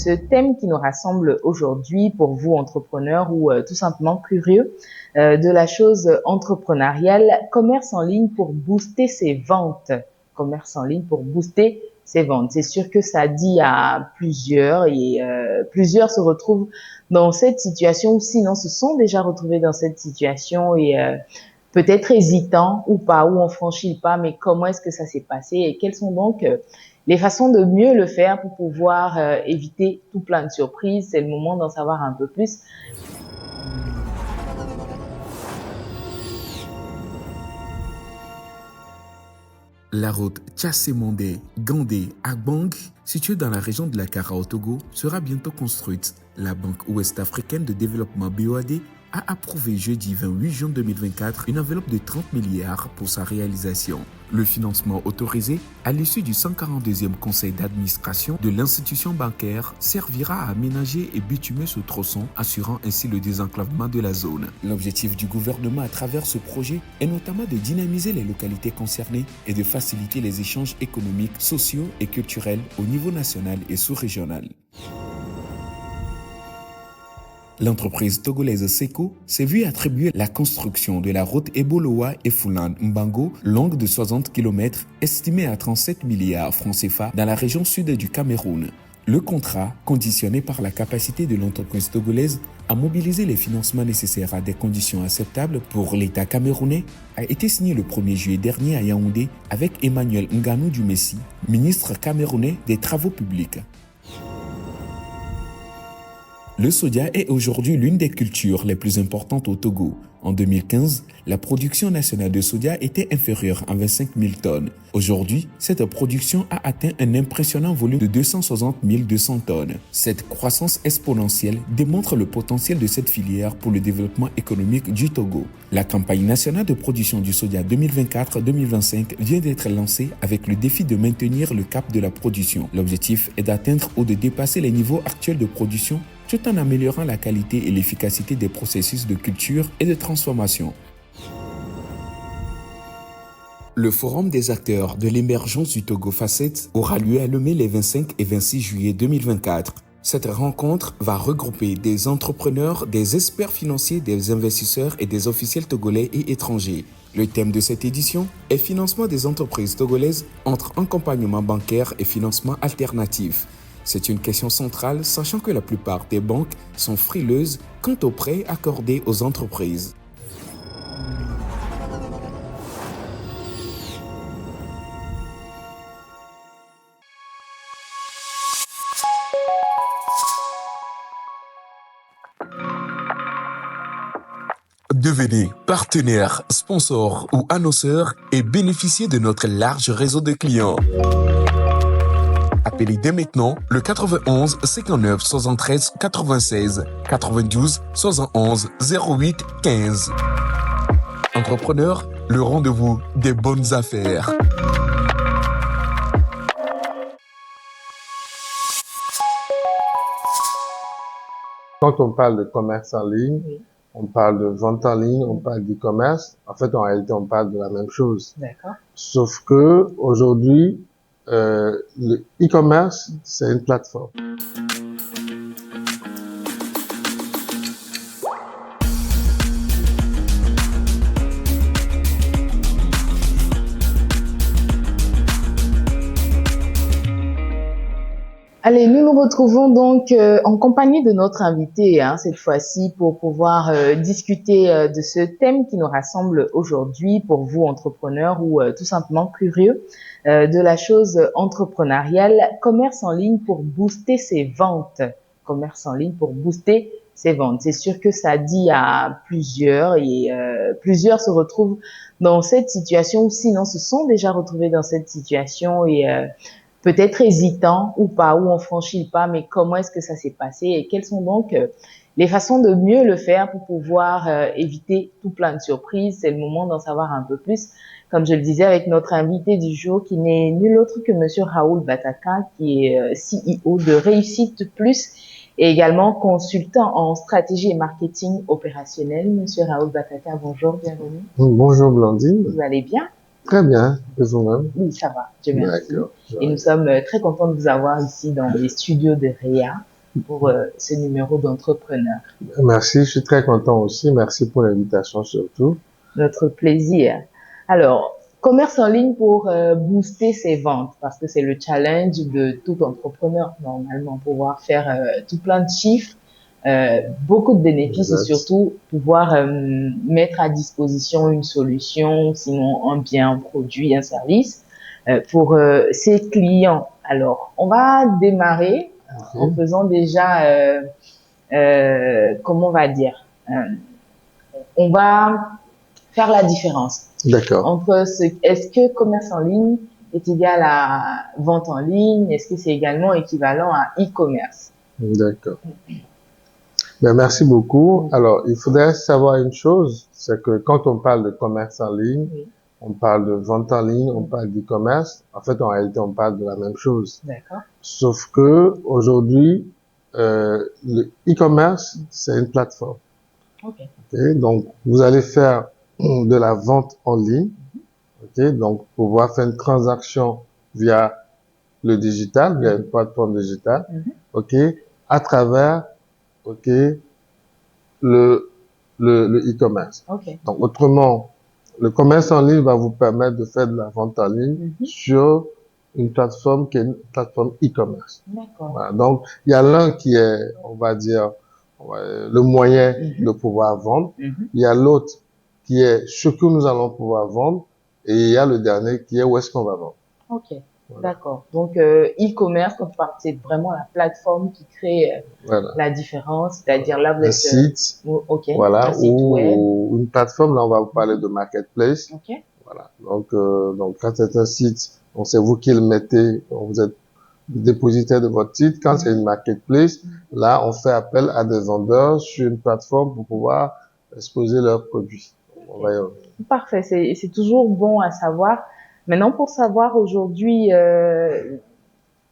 ce thème qui nous rassemble aujourd'hui pour vous entrepreneurs ou tout simplement curieux de la chose entrepreneuriale, commerce en ligne pour booster ses ventes. Commerce en ligne pour booster ses ventes. C'est sûr que ça dit à plusieurs et plusieurs se retrouvent dans cette situation ou sinon se sont déjà retrouvés dans cette situation et peut-être hésitants ou pas, ou on franchit le pas, mais comment est-ce que ça s'est passé et quelles sont donc les façons de mieux le faire pour pouvoir éviter tout plein de surprises. C'est le moment d'en savoir un peu plus. La route Tchassémondé-Gandé-Agbang, située dans la région de la Kara au Togo, sera bientôt construite. La Banque ouest-africaine de développement BOAD a approuvé jeudi 28 juin 2024 une enveloppe de 30 milliards pour sa réalisation. Le financement autorisé à l'issue du 142e conseil d'administration de l'institution bancaire servira à aménager et bitumer ce tronçon, assurant ainsi le désenclavement de la zone. L'objectif du gouvernement à travers ce projet est notamment de dynamiser les localités concernées et de faciliter les échanges économiques, sociaux et culturels au niveau national et sous-régional. L'entreprise togolaise Seco s'est vue attribuer la construction de la route Eboloa et Fulan-Mbango, longue de 60 km, estimée à 37 milliards francs CFA dans la région sud du Cameroun. Le contrat, conditionné par la capacité de l'entreprise togolaise à mobiliser les financements nécessaires à des conditions acceptables pour l'État camerounais, a été signé le 1er juillet dernier à Yaoundé avec Emmanuel Nganou Dumessi, ministre camerounais des Travaux publics. Le soja est aujourd'hui l'une des cultures les plus importantes au Togo. En 2015, la production nationale de soja était inférieure à 25 000 tonnes. Aujourd'hui, cette production a atteint un impressionnant volume de 260 200 tonnes. Cette croissance exponentielle démontre le potentiel de cette filière pour le développement économique du Togo. La campagne nationale de production du soja 2024-2025 vient d'être lancée avec le défi de maintenir le cap de la production. L'objectif est d'atteindre ou de dépasser les niveaux actuels de production tout en améliorant la qualité et l'efficacité des processus de culture et de transformation. Le Forum des acteurs de l'émergence du Togo Facette aura lieu à Lomé les 25 et 26 juillet 2024. Cette rencontre va regrouper des entrepreneurs, des experts financiers, des investisseurs et des officiels togolais et étrangers. Le thème de cette édition est financement des entreprises togolaises entre accompagnement bancaire et financement alternatif. C'est une question centrale, sachant que la plupart des banques sont frileuses quant aux prêts accordés aux entreprises. Devenez partenaire, sponsor ou annonceur et bénéficiez de notre large réseau de clients. Appelez dès maintenant le 91 59 73 96 92 71 08 15. Entrepreneur, le rendez-vous des bonnes affaires. Quand on parle de commerce en ligne, on parle de vente en ligne, on parle d'e-commerce. En fait, en réalité, on parle de la même chose. D'accord. Sauf que aujourd'hui, le e-commerce, c'est une plateforme. Allez, nous nous retrouvons donc en compagnie de notre invité, cette fois-ci, pour pouvoir discuter de ce thème qui nous rassemble aujourd'hui pour vous entrepreneurs ou tout simplement curieux de la chose entrepreneuriale, commerce en ligne pour booster ses ventes. Commerce en ligne pour booster ses ventes. C'est sûr que ça dit à plusieurs et plusieurs se retrouvent dans cette situation ou sinon se sont déjà retrouvés dans cette situation et peut-être hésitants ou pas, ou on franchit le pas, mais comment est-ce que ça s'est passé et quelles sont donc les façons de mieux le faire pour pouvoir éviter tout plein de surprises. C'est le moment d'en savoir un peu plus, comme je le disais, avec notre invité du jour qui n'est nul autre que Monsieur Raoul Bataka, qui est CEO de Réussite Plus et également consultant en stratégie et marketing opérationnel. Monsieur Raoul Bataka, bonjour, bienvenue. Bonjour Blandine. Vous allez bien? Très bien, et vous-même? Oui, ça va, Dieu merci. D'accord. Et nous sommes très contents de vous avoir ici dans les studios de Réa. pour ce numéro d'entrepreneur. Merci, je suis très content aussi. Merci pour l'invitation surtout. Notre plaisir. Alors, commerce en ligne pour booster ses ventes, parce que c'est le challenge de tout entrepreneur normalement, pouvoir faire tout plein de chiffres, beaucoup de bénéfices et Exact. surtout pouvoir mettre à disposition une solution, sinon un bien, un produit, un service pour ses clients. Alors, on va démarrer en faisant déjà, comment on va dire, on va faire la différence entre est-ce que commerce en ligne est égal à vente en ligne, est-ce que c'est également équivalent à e-commerce? D'accord. Ben, merci beaucoup. Alors, il faudrait savoir une chose, c'est que quand on parle de commerce en ligne, on parle de vente en ligne, on parle d'e-commerce. En fait, en réalité, on parle de la même chose. D'accord. Sauf que aujourd'hui, le e-commerce, c'est une plateforme. Okay. Okay? Donc, vous allez faire de la vente en ligne. Okay? Donc, pouvoir faire une transaction via le digital, via une plateforme digitale. OK? À travers, OK, le e-commerce. Okay. Donc, autrement, le commerce en ligne va vous permettre de faire de la vente en ligne sur une plateforme qui est une plateforme e-commerce. D'accord. Voilà. Donc, il y a l'un qui est, on va dire, le moyen de pouvoir vendre. Il y a l'autre qui est ce que nous allons pouvoir vendre. Et il y a le dernier qui est où est-ce qu'on va vendre. Ok. Voilà. D'accord. Donc, e-commerce, c'est vraiment la plateforme qui crée la différence. C'est-à-dire là, vous êtes... site. Okay. Voilà. Un site web. Ou une plateforme, là, on va vous parler de marketplace. Ok. Voilà. Donc, quand c'est un site, donc c'est vous qui le mettez, vous êtes dépositaire de votre site. Quand c'est une marketplace, là, on fait appel à des vendeurs sur une plateforme pour pouvoir exposer leurs produits. Okay. Parfait. C'est toujours bon à savoir. Maintenant, pour savoir aujourd'hui,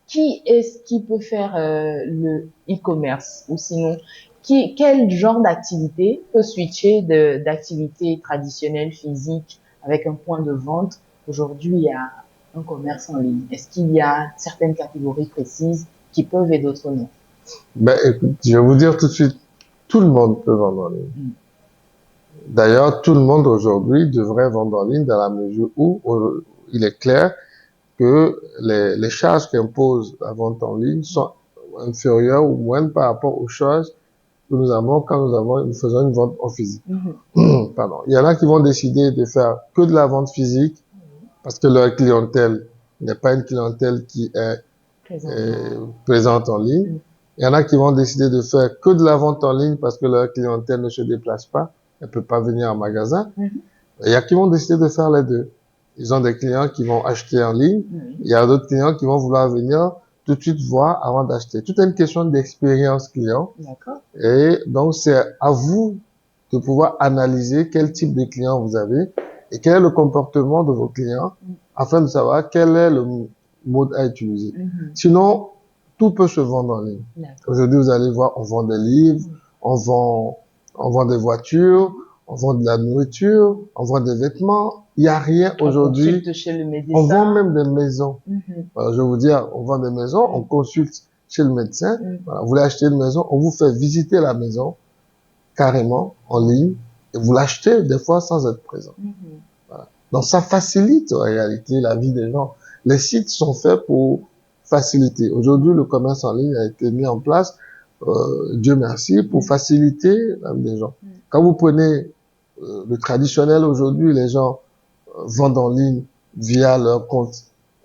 qui est-ce qui peut faire le e-commerce ou sinon, quel genre d'activité peut switcher d'activité traditionnelle physique avec un point de vente aujourd'hui à un commerce en ligne? Est-ce qu'il y a certaines catégories précises qui peuvent et d'autres non? Ben, écoute, je vais vous dire tout de suite, tout le monde peut vendre en ligne. D'ailleurs, tout le monde aujourd'hui devrait vendre en ligne dans la mesure où il est clair que les charges qu'impose la vente en ligne sont inférieures ou moindres par rapport aux charges que nous avons quand nous faisons une vente en physique. Pardon. Il y en a qui vont décider de faire que de la vente physique parce que leur clientèle n'est pas une clientèle qui est présente en ligne. Il y en a qui vont décider de faire que de la vente en ligne parce que leur clientèle ne se déplace pas, elle peut pas venir en magasin. Il y a qui vont décider de faire les deux. Ils ont des clients qui vont acheter en ligne. Il y a d'autres clients qui vont vouloir venir tout de suite voir avant d'acheter. Tout est une question d'expérience client. Et donc, c'est à vous de pouvoir analyser quel type de client vous avez et quel est le comportement de vos clients afin de savoir quel est le mode à utiliser. Sinon, tout peut se vendre en ligne. Aujourd'hui, vous allez voir, on vend des livres, on vend des voitures, on vend de la nourriture, on vend des vêtements. Il n'y a rien aujourd'hui. On vend même des maisons. Alors, je vais vous dire, on vend des maisons, on consulte chez le médecin. Voilà, vous voulez acheter une maison, on vous fait visiter la maison carrément en ligne et vous l'achetez des fois sans être présent. Voilà. Donc, ça facilite en réalité la vie des gens. Les sites sont faits pour faciliter. Aujourd'hui, le commerce en ligne a été mis en place, Dieu merci, pour faciliter la vie des gens. Quand vous prenez le traditionnel aujourd'hui, les gens vendent en ligne via leur compte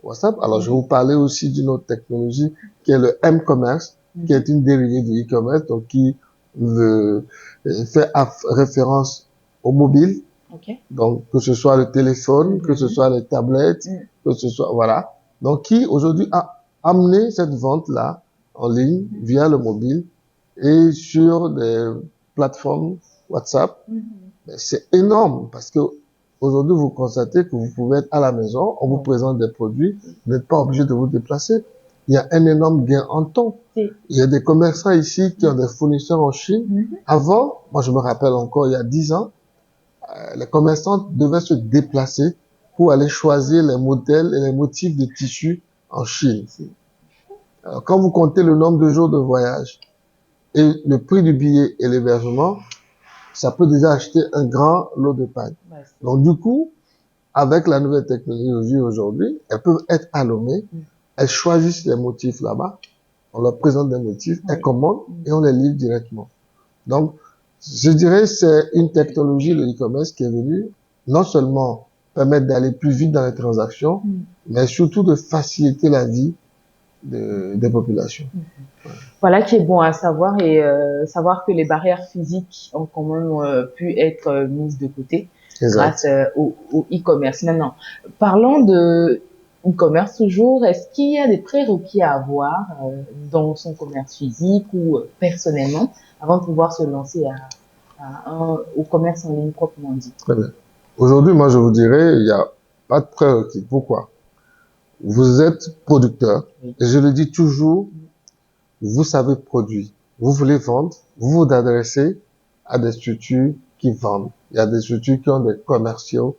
WhatsApp. Alors, je vais vous parler aussi d'une autre technologie qui est le M-commerce, qui est une dérivée du e-commerce, donc qui fait référence au mobile. Donc, que ce soit le téléphone, que ce soit les tablettes, que ce soit, voilà. Donc, qui aujourd'hui a amené cette vente-là en ligne via le mobile et sur des plateformes WhatsApp. C'est énorme parce que aujourd'hui, vous constatez que vous pouvez être à la maison, on vous présente des produits, vous n'êtes pas obligé de vous déplacer. Il y a un énorme gain en temps. Il y a des commerçants ici qui ont des fournisseurs en Chine. Avant, moi je me rappelle encore, il y a 10 ans, les commerçants devaient se déplacer pour aller choisir les modèles et les motifs de tissus en Chine. Alors, quand vous comptez le nombre de jours de voyage et le prix du billet et l'hébergement, ça peut déjà acheter un grand lot de pain. Ouais, Donc, du coup, avec la nouvelle technologie aujourd'hui, elles peuvent être allouées, elles choisissent les motifs là-bas, on leur présente des motifs, elles commandent et on les livre directement. Donc, je dirais c'est une technologie, le e-commerce, qui est venue non seulement permettre d'aller plus vite dans les transactions, mais surtout de faciliter la vie des populations. Voilà qui est bon à savoir et savoir que les barrières physiques ont quand même pu être mises de côté Exact. grâce au e-commerce. Maintenant, parlons de e-commerce toujours. Est-ce qu'il y a des prérequis à avoir dans son commerce physique ou personnellement avant de pouvoir se lancer au commerce en ligne proprement dit? Très bien. Aujourd'hui, moi, je vous dirais, il n'y a pas de prérequis. Pourquoi? Vous êtes producteur, et je le dis toujours, vous savez produire. Vous voulez vendre, vous vous adressez à des structures qui vendent. Il y a des structures qui ont des commerciaux,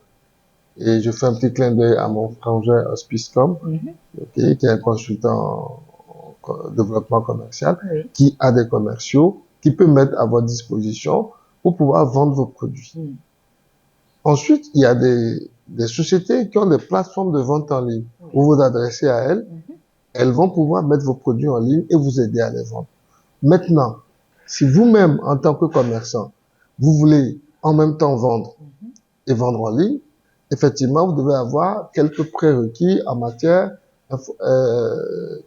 et je fais un petit clin d'œil à mon frangin Hospicecom, qui est un consultant en développement commercial, qui a des commerciaux, qui peut mettre à votre disposition pour pouvoir vendre vos produits. Ensuite, il y a des sociétés qui ont des plateformes de vente en ligne. Vous vous adressez à elles, elles vont pouvoir mettre vos produits en ligne et vous aider à les vendre. Maintenant, si vous-même, en tant que commerçant, vous voulez en même temps vendre et vendre en ligne, effectivement, vous devez avoir quelques prérequis en matière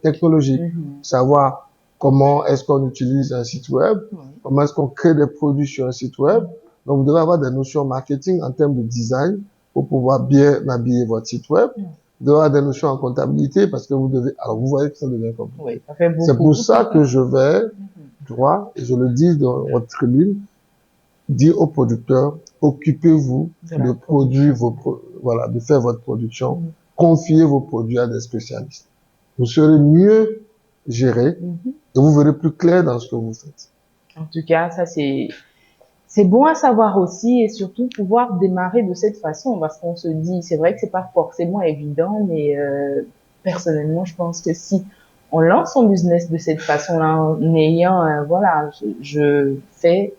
technologique. Savoir comment est-ce qu'on utilise un site web, comment est-ce qu'on crée des produits sur un site web. Donc, vous devez avoir des notions marketing en termes de design pour pouvoir bien habiller votre site web. Vous devez avoir des notions en comptabilité parce que vous devez... Alors, vous voyez que ça devient compliqué. C'est pour ça que je vais droit, et je le dis dans votre tribune, dire aux producteurs, occupez-vous de produire voilà, de faire votre production, confiez vos produits à des spécialistes. Vous serez mieux géré et vous verrez plus clair dans ce que vous faites. En tout cas, ça c'est bon à savoir aussi et surtout pouvoir démarrer de cette façon parce qu'on se dit, c'est vrai que c'est pas forcément évident, mais personnellement, je pense que si on lance son business de cette façon-là, en ayant, voilà, je fais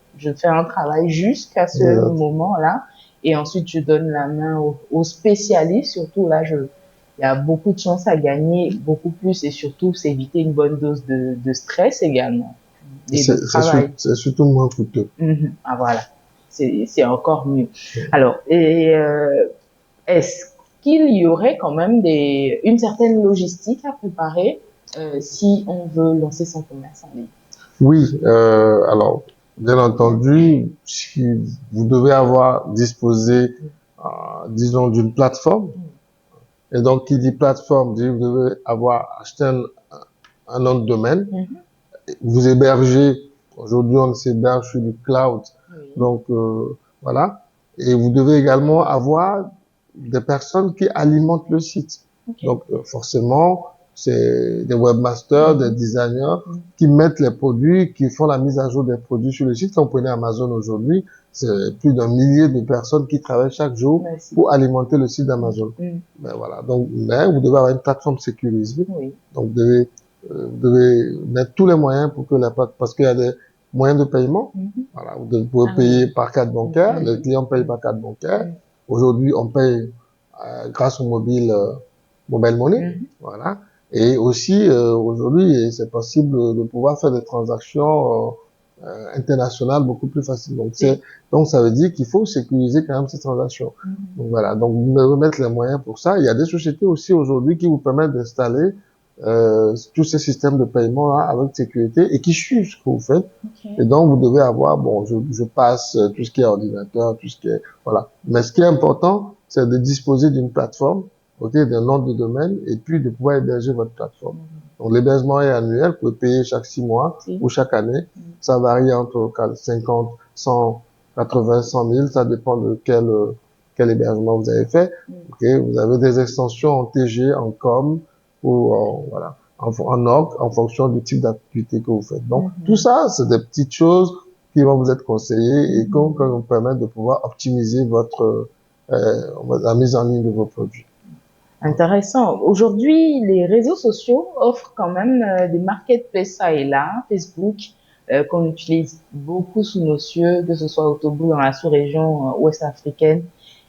un travail jusqu'à ce moment-là et ensuite je donne la main aux spécialistes. Surtout là, il y a beaucoup de chances à gagner, beaucoup plus et surtout s'éviter une bonne dose de stress également. C'est surtout moins coûteux. Ah voilà, c'est encore mieux. Alors, est-ce qu'il y aurait quand même une certaine logistique à préparer si on veut lancer son commerce en ligne? Oui, alors, bien entendu, si vous devez disposer, disons, d'une plateforme, et donc, qui dit plateforme, dit vous devez avoir acheté un nom de domaine, vous hébergez, aujourd'hui on s'héberge sur du cloud, donc voilà, et vous devez également avoir des personnes qui alimentent le site. Donc forcément, c'est des webmasters, des designers qui mettent les produits, qui font la mise à jour des produits sur le site. Quand vous prenez Amazon aujourd'hui, c'est plus d'un millier de personnes qui travaillent chaque jour pour alimenter le site d'Amazon. Ben voilà. Donc, mais vous devez avoir une plateforme sécurisée. Donc, vous devez mettre tous les moyens pour que parce qu'il y a des moyens de paiement. Voilà. Vous pouvez payer par carte bancaire. Les clients payent par carte bancaire. Aujourd'hui, on paye grâce au mobile money. Voilà. Et aussi, aujourd'hui, c'est possible de pouvoir faire des transactions internationales beaucoup plus facilement. Donc, ça veut dire qu'il faut sécuriser quand même ces transactions. Donc, voilà. Donc, vous devez mettre les moyens pour ça. Il y a des sociétés aussi aujourd'hui qui vous permettent d'installer tous ces systèmes de paiement là avec sécurité et qui suivent ce que vous faites. Et donc, vous devez avoir, bon, je passe tout ce qui est ordinateur, tout ce qui est, voilà. Mais ce qui est important, c'est de disposer d'une plateforme, d'un nom de domaine, et puis de pouvoir héberger votre plateforme. Donc, l'hébergement est annuel, vous pouvez payer chaque 6 mois ou chaque année. Ça varie entre 50, 100, 80, 100 000, ça dépend de quel hébergement vous avez fait. Vous avez des extensions en TG, en COM, ou voilà, en org, en fonction du type d'activité que vous faites. Donc, tout ça, c'est des petites choses qui vont vous être conseillées et qui vont vous permettre de pouvoir optimiser la mise en ligne de vos produits. Intéressant. Aujourd'hui, les réseaux sociaux offrent quand même des marketplaces ça et là, Facebook, qu'on utilise beaucoup sous nos cieux, que ce soit au Togo, dans la sous-région ouest africaine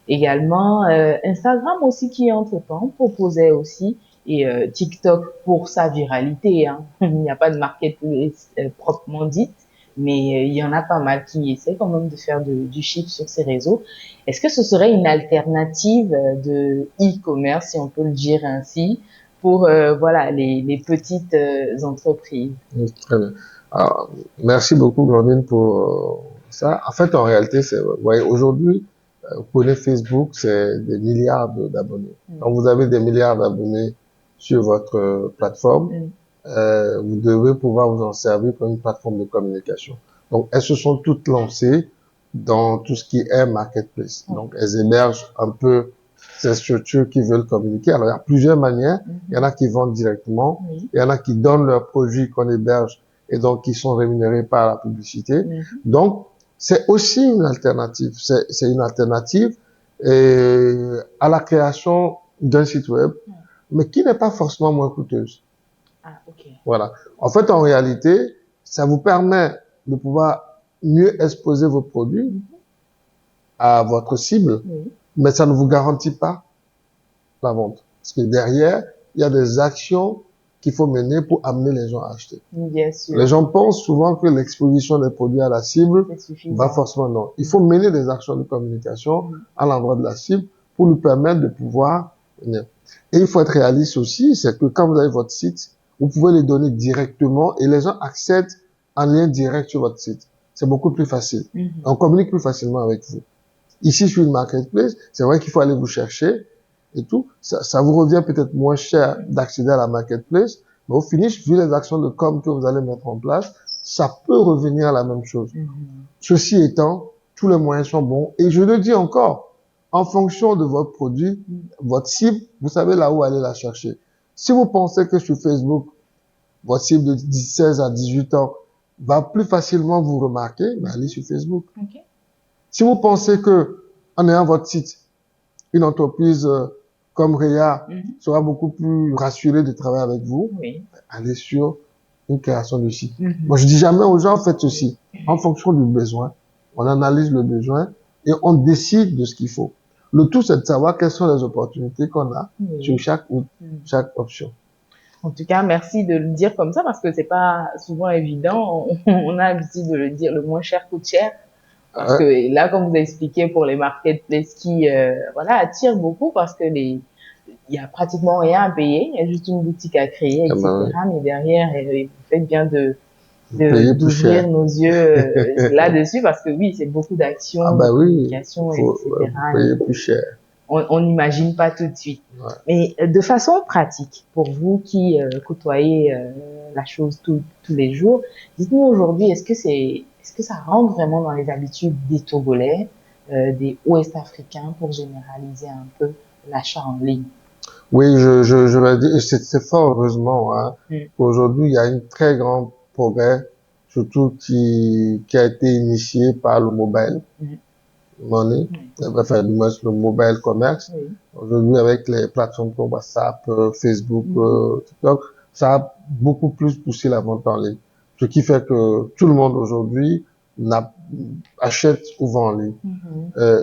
également. Instagram aussi qui, entre-temps, proposait aussi, et TikTok pour sa viralité, hein. Il n'y a pas de marketplace proprement dit, mais il y en a pas mal qui essaient quand même de faire du chiffre sur ces réseaux. Est-ce que ce serait une alternative de e-commerce, si on peut le dire ainsi, pour voilà les petites entreprises? Oui, très bien. Alors, merci beaucoup, Blandine, pour ça. En fait, en réalité, vous voyez, aujourd'hui, vous prenez Facebook, c'est des milliards d'abonnés. Quand vous avez des milliards d'abonnés sur votre plateforme, vous devez pouvoir vous en servir comme une plateforme de communication. Donc, elles se sont toutes lancées dans tout ce qui est marketplace. Donc, elles hébergent un peu ces structures qui veulent communiquer. Alors, il y a plusieurs manières. Il y en a qui vendent directement. Il y en a qui donnent leurs produits qu'on héberge et donc qui sont rémunérés par la publicité. Donc, c'est aussi une alternative. C'est une alternative à la création d'un site web, mais qui n'est pas forcément moins coûteuse. Ah, ok. Voilà. En fait, en réalité, ça vous permet de pouvoir mieux exposer vos produits à votre cible, mais ça ne vous garantit pas la vente. Parce que derrière, il y a des actions qu'il faut mener pour amener les gens à acheter. Bien sûr. Les gens pensent souvent que l'exposition des produits à la cible va forcément non. Il faut mener des actions de communication à l'endroit de la cible pour lui permettre de pouvoir venir. Et il faut être réaliste aussi, c'est que quand vous avez votre site, vous pouvez les donner directement et les gens accèdent en lien direct sur votre site. C'est beaucoup plus facile. On communique plus facilement avec vous. Ici, sur une marketplace, c'est vrai qu'il faut aller vous chercher et tout. Ça vous revient peut-être moins cher d'accéder à la marketplace, mais au finish, vu les actions de com que vous allez mettre en place, ça peut revenir à la même chose. Ceci étant, tous les moyens sont bons. Et je le dis encore, en fonction de votre produit, votre cible, vous savez là où aller la chercher. Si vous pensez que sur Facebook, votre cible de 16 à 18 ans va plus facilement vous remarquer, mais allez sur Facebook. Si vous pensez que, en ayant votre site, une entreprise comme Réa sera beaucoup plus rassurée de travailler avec vous, allez sur une création de site. Moi, je dis jamais aux gens, faites ceci. En fonction du besoin, on analyse le besoin et on décide de ce qu'il faut. Le tout, c'est de savoir quelles sont les opportunités qu'on a sur chaque option. En tout cas, merci de le dire comme ça parce que c'est pas souvent évident. On a l'habitude de le dire, le moins cher coûte cher. Parce que là, comme vous avez expliqué pour les marketplaces qui, voilà, attirent beaucoup parce que il y a pratiquement rien à payer. Il y a juste une boutique à créer, etc. Mais derrière, vous faites bien d'ouvrir nos yeux là-dessus parce que oui, c'est beaucoup d'actions, de communication, etc. Vous payez plus cher. On n'imagine pas tout de suite. Mais de façon pratique, pour vous qui côtoyez la chose tous les jours, dites-nous aujourd'hui, est-ce que ça rentre vraiment dans les habitudes des Togolais, des Ouest-Africains, pour généraliser un peu l'achat en ligne? Oui, je vais dire, c'est fort heureusement. Hein. Aujourd'hui, il y a un très grand progrès, surtout qui a été initié par le mobile money, enfin du moins le mobile commerce. Aujourd'hui, avec les plateformes comme WhatsApp, Facebook, TikTok, ça a beaucoup plus poussé la vente en ligne. Ce qui fait que tout le monde aujourd'hui achète ou vend en ligne.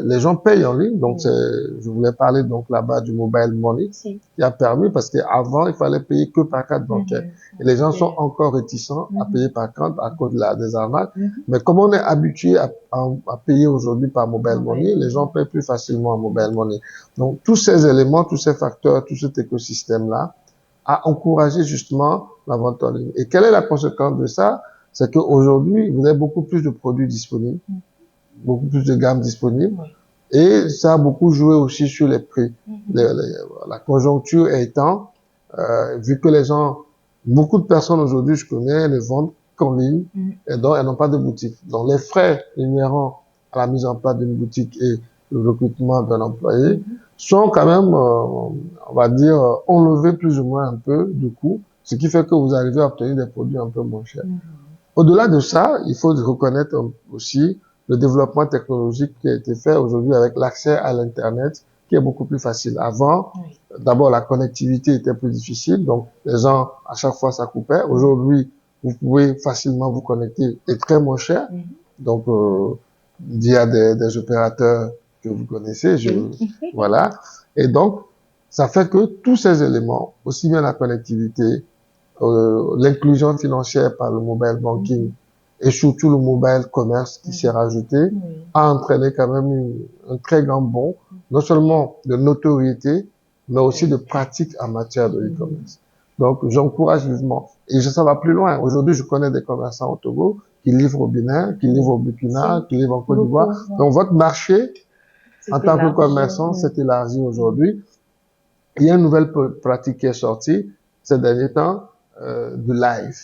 Les gens payent en ligne, donc je voulais parler donc là-bas du mobile money qui a permis parce qu'avant il fallait payer que par carte bancaire et les gens sont encore réticents à payer par carte à cause des arnaques. Mais comme on est habitué à payer aujourd'hui par mobile money, les gens payent plus facilement en mobile money. Donc tous ces éléments, tous ces facteurs, tout cet écosystème-là a encouragé justement la vente en ligne. Et quelle est la conséquence de ça? C'est qu'aujourd'hui, vous avez beaucoup plus de produits disponibles, beaucoup plus de gammes disponibles, et ça a beaucoup joué aussi sur les prix. La conjoncture étant, vu que les gens, beaucoup de personnes aujourd'hui, je connais, ne vendent qu'en ligne, et donc elles n'ont pas de boutique. Donc les frais inhérents à la mise en place d'une boutique et le recrutement d'un employé sont quand même, on va dire, enlevés plus ou moins un peu du coût, ce qui fait que vous arrivez à obtenir des produits un peu moins chers. Au-delà de ça, il faut reconnaître aussi le développement technologique qui a été fait aujourd'hui avec l'accès à l'Internet qui est beaucoup plus facile. Avant, d'abord, la connectivité était plus difficile, donc les gens, à chaque fois, ça coupait. Aujourd'hui, vous pouvez facilement vous connecter et très moins cher. Donc, via des opérateurs que vous connaissez, voilà. Et donc, ça fait que tous ces éléments, aussi bien la connectivité, l'inclusion financière par le mobile banking et surtout le mobile commerce qui s'est rajouté, a entraîné quand même un très grand bond, non seulement de notoriété, mais aussi de pratique en matière de e-commerce. Donc, j'encourage vivement. Et ça va plus loin. Aujourd'hui, je connais des commerçants au Togo qui livrent au Bénin, qui livrent au Burkina, qui livrent en Côte d'Ivoire. Donc, votre marché, en tant que commerçant, s'est élargi aujourd'hui. Il y a une nouvelle pratique qui est sortie ces derniers temps, du live.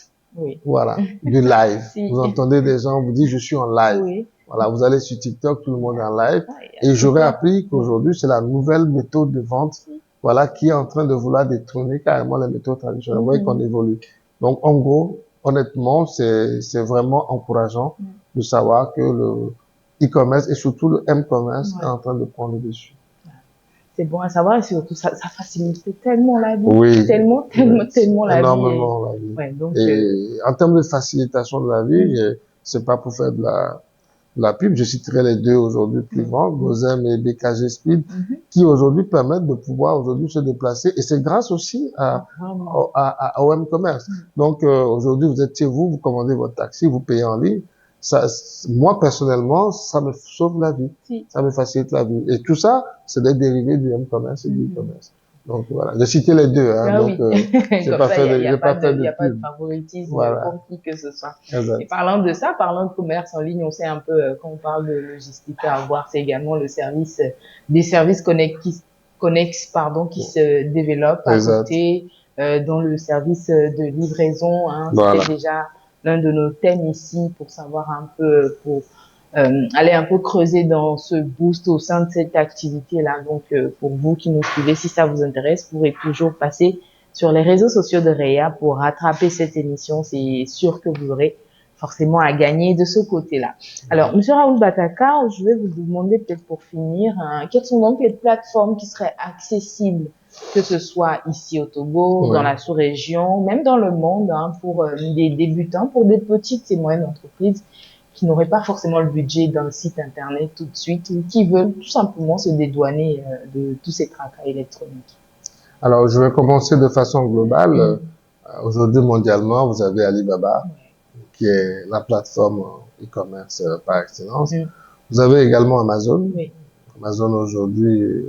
Voilà, du live. Vous entendez des gens vous dire je suis en live. Voilà, vous allez sur TikTok, tout le monde est en live. Et j'aurais appris qu'aujourd'hui, c'est la nouvelle méthode de vente, voilà, qui est en train de vouloir détrôner carrément les méthodes traditionnelles. Vous voyez qu'on évolue. Donc, en gros, honnêtement, c'est vraiment encourageant de savoir que le e-commerce et surtout le m-commerce est en train de prendre le dessus. C'est bon à savoir et surtout ça facilite tellement la vie, tellement la énormément vie. La vie. Donc, et en termes de facilitation de la vie, c'est pas pour faire de la pub, je citerai les deux aujourd'hui plus grands, Gozem et BKG Speed, qui aujourd'hui permettent de pouvoir aujourd'hui se déplacer et c'est grâce aussi au m-commerce. Donc aujourd'hui vous êtes chez vous, vous commandez votre taxi, vous payez en ligne. Ça, moi, personnellement, ça me sauve la vie. Ça me facilite la vie. Et tout ça, c'est des dérivés du m-commerce et du e-commerce. Donc, voilà. J'ai cité les deux, hein. Donc, j'ai pas fait de, il n'y a pas de favoritisme pour qui que ce soit. Exact. Et parlant de ça, parlant de commerce en ligne, on sait un peu, quand on parle de logistique à avoir, c'est également le service, des services connexes, qui se développent à côté, dont le service de livraison, hein. C'était déjà l'un de nos thèmes ici pour savoir un peu, pour aller un peu creuser dans ce boost au sein de cette activité-là. Donc, pour vous qui nous suivez, si ça vous intéresse, vous pourrez toujours passer sur les réseaux sociaux de Réa pour rattraper cette émission. C'est sûr que vous aurez forcément à gagner de ce côté-là. Alors, Monsieur Raoul Bataka, je vais vous demander peut-être pour finir, quelles sont donc les plateformes qui seraient accessibles, que ce soit ici au Togo, dans la sous-région, même dans le monde, hein, pour des débutants, pour des petites et moyennes entreprises qui n'auraient pas forcément le budget d'un site internet tout de suite ou qui veulent tout simplement se dédouaner de tous ces tracas électroniques. Alors, je vais commencer de façon globale. Aujourd'hui, mondialement, vous avez Alibaba, qui est la plateforme e-commerce par excellence. Vous avez également Amazon. Amazon aujourd'hui,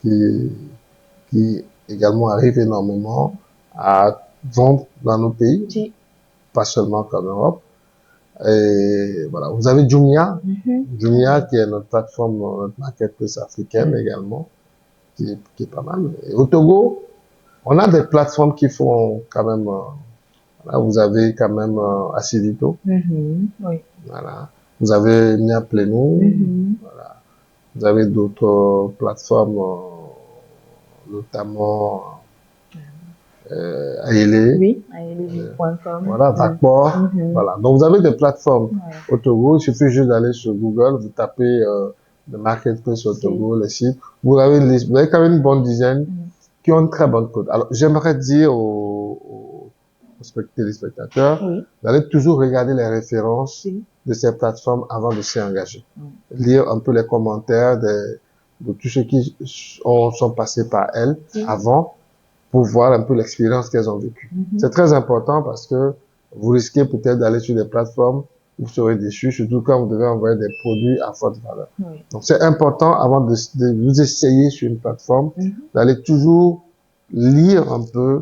qui également arrive énormément à vendre dans nos pays, pas seulement qu'en Europe. Et voilà, vous avez Jumia, Jumia qui est notre plateforme, notre marketplace africaine également, qui est pas mal. Et au Togo, on a des plateformes qui font quand même, voilà, vous avez quand même Acidito, voilà, vous avez Mia Pleno, voilà, vous avez d'autres plateformes, notamment Aélé, aélé.com. Voilà, Vacport. Voilà. Donc, vous avez des plateformes au Togo. Il suffit juste d'aller sur Google, vous tapez le marketplace au Togo, les sites. Vous avez quand même une bonne dizaine qui ont une très bonne cote. Alors, j'aimerais dire aux téléspectateurs d'aller toujours regarder les références de ces plateformes avant de s'y engager. Lire un peu les commentaires de tous ceux qui sont passés par elles avant, pour voir un peu l'expérience qu'elles ont vécue. C'est très important parce que vous risquez peut-être d'aller sur des plateformes où vous serez déçus, surtout quand vous devez envoyer des produits à forte valeur. Donc, c'est important, avant de vous essayer sur une plateforme, d'aller toujours lire un peu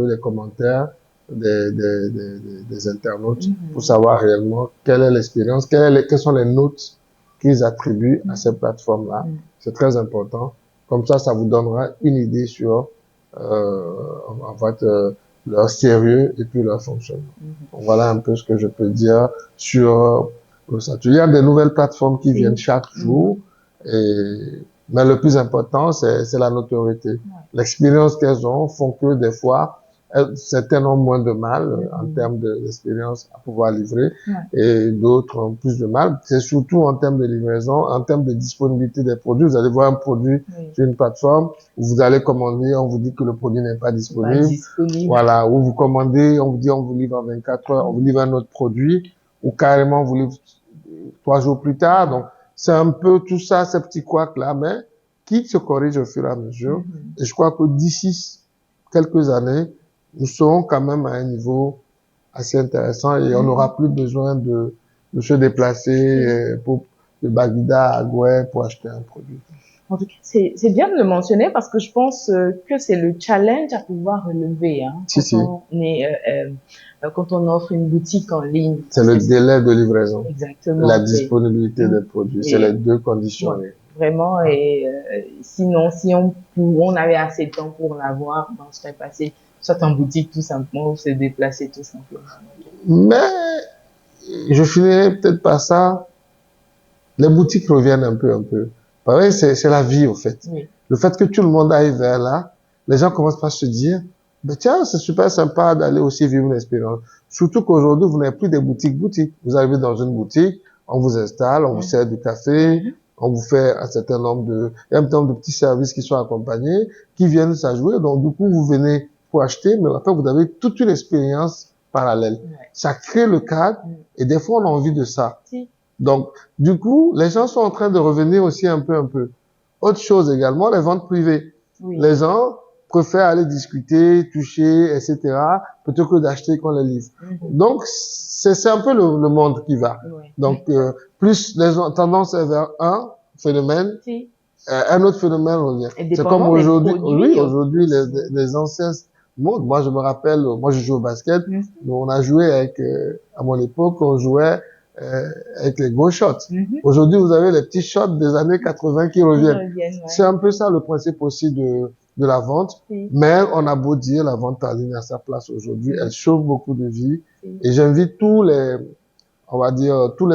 les commentaires des internautes pour savoir réellement quelle est l'expérience, quelles sont les notes qu'ils attribuent à ces plateformes-là. C'est très important. Comme ça vous donnera une idée sur en fait, leur sérieux et puis leur fonctionnement. Donc, voilà un peu ce que je peux dire sur le statut. Il y a des nouvelles plateformes qui viennent chaque jour, mais le plus important, c'est la notoriété. L'expérience qu'elles ont font que des fois, certains ont moins de mal en termes d'expérience à pouvoir livrer et d'autres ont plus de mal. C'est surtout en termes de livraison, en termes de disponibilité des produits. Vous allez voir un produit sur une plateforme où vous allez commander, on vous dit que le produit n'est pas disponible. Voilà, où vous commandez, on vous dit on vous livre en 24 heures, on vous livre un autre produit ou carrément on vous livre 3 jours plus tard. Donc, c'est un peu tout ça, ces petits couacs-là, mais qui se corrige au fur et à mesure. Et je crois que d'ici quelques années, nous serons quand même à un niveau assez intéressant et on n'aura plus besoin de se déplacer de Bagdad à Goué pour acheter un produit. En tout cas, c'est bien de le mentionner parce que je pense que c'est le challenge à pouvoir relever quand on offre une boutique en ligne. C'est le délai de livraison. Exactement. La disponibilité des produits. C'est les deux conditions. Vraiment. Et sinon, si on avait assez de temps pour l'avoir, on serait passé soit en boutique tout simplement ou se déplacer tout simplement. Mais je finirai peut-être par ça. Les boutiques reviennent un peu. Pareil, c'est la vie, au fait. Oui. Le fait que tout le monde aille vers là, les gens commencent par se dire, ben tiens, c'est super sympa d'aller aussi vivre une expérience. Surtout qu'aujourd'hui, vous n'avez plus des boutiques. Vous arrivez dans une boutique, on vous installe, on vous sert du café, on vous fait un certain nombre de petits services qui sont accompagnés, qui viennent s'ajouter. Donc, du coup, vous venez pour acheter, mais après, vous avez toute une expérience parallèle. Ça crée le cadre, et des fois, on a envie de ça. Donc, du coup, les gens sont en train de revenir aussi un peu. Autre chose également, les ventes privées. Les gens préfèrent aller discuter, toucher, etc., plutôt que d'acheter qu'on les livre. Donc, c'est un peu le monde qui va. Donc, plus les gens tendance vers un phénomène, un autre phénomène revient. C'est comme aujourd'hui, aujourd'hui, les anciens modes. Moi, je me rappelle, moi, je joue au basket. On a joué à mon époque, on jouait avec les gros shots. Aujourd'hui, vous avez les petits shots des années 80 qui reviennent. C'est un peu ça le principe aussi de la vente. Mais on a beau dire, la vente en ligne a sa place aujourd'hui. Elle sauve beaucoup de vies. Et j'invite tous les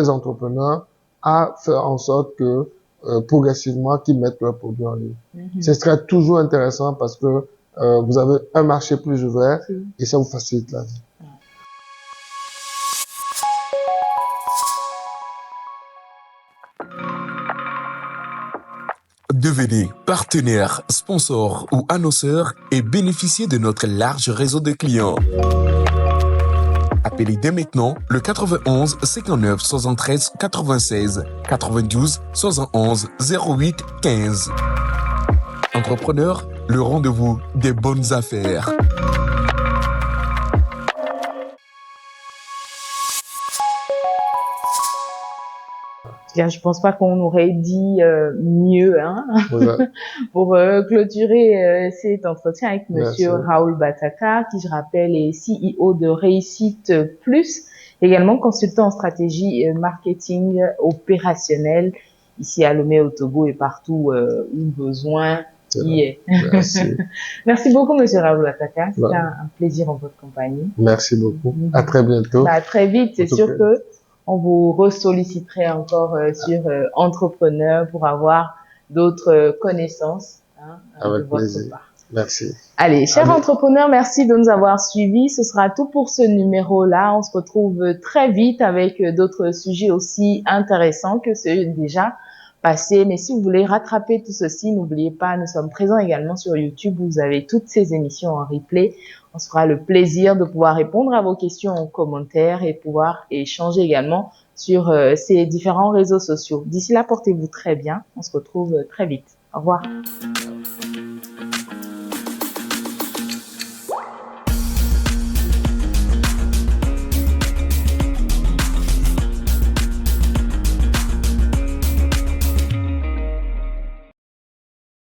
entrepreneurs à faire en sorte que, progressivement, qu'ils mettent leurs produits en ligne. Ce serait toujours intéressant parce que, vous avez un marché plus ouvert et ça vous facilite la vie. Devenez partenaire, sponsor ou annonceur et bénéficiez de notre large réseau de clients. Appelez dès maintenant le 91 59 73 96 92 71 08 15. Entrepreneur, le rendez-vous des bonnes affaires. Je pense pas qu'on aurait dit mieux pour clôturer cet entretien avec Monsieur Raoul Bataka, qui je rappelle est CEO de Réussite Plus, également consultant en stratégie marketing opérationnel ici à Lomé au Togo et partout où besoin y est. Merci. Merci beaucoup Monsieur Raoul Bataka, c'était un plaisir en votre compagnie. Merci beaucoup. À très bientôt. À très vite, c'est sûr que on vous ressolliciterait encore sur Entrepreneur pour avoir d'autres connaissances avec de votre plaisir. part. Merci. Allez, chers entrepreneurs, merci de nous avoir suivis. Ce sera tout pour ce numéro-là. On se retrouve très vite avec d'autres sujets aussi intéressants que ceux déjà passés. Mais si vous voulez rattraper tout ceci, n'oubliez pas, nous sommes présents également sur YouTube. Vous avez toutes ces émissions en replay. On se fera le plaisir de pouvoir répondre à vos questions en commentaire et pouvoir échanger également sur ces différents réseaux sociaux. D'ici là, portez-vous très bien. On se retrouve très vite. Au revoir.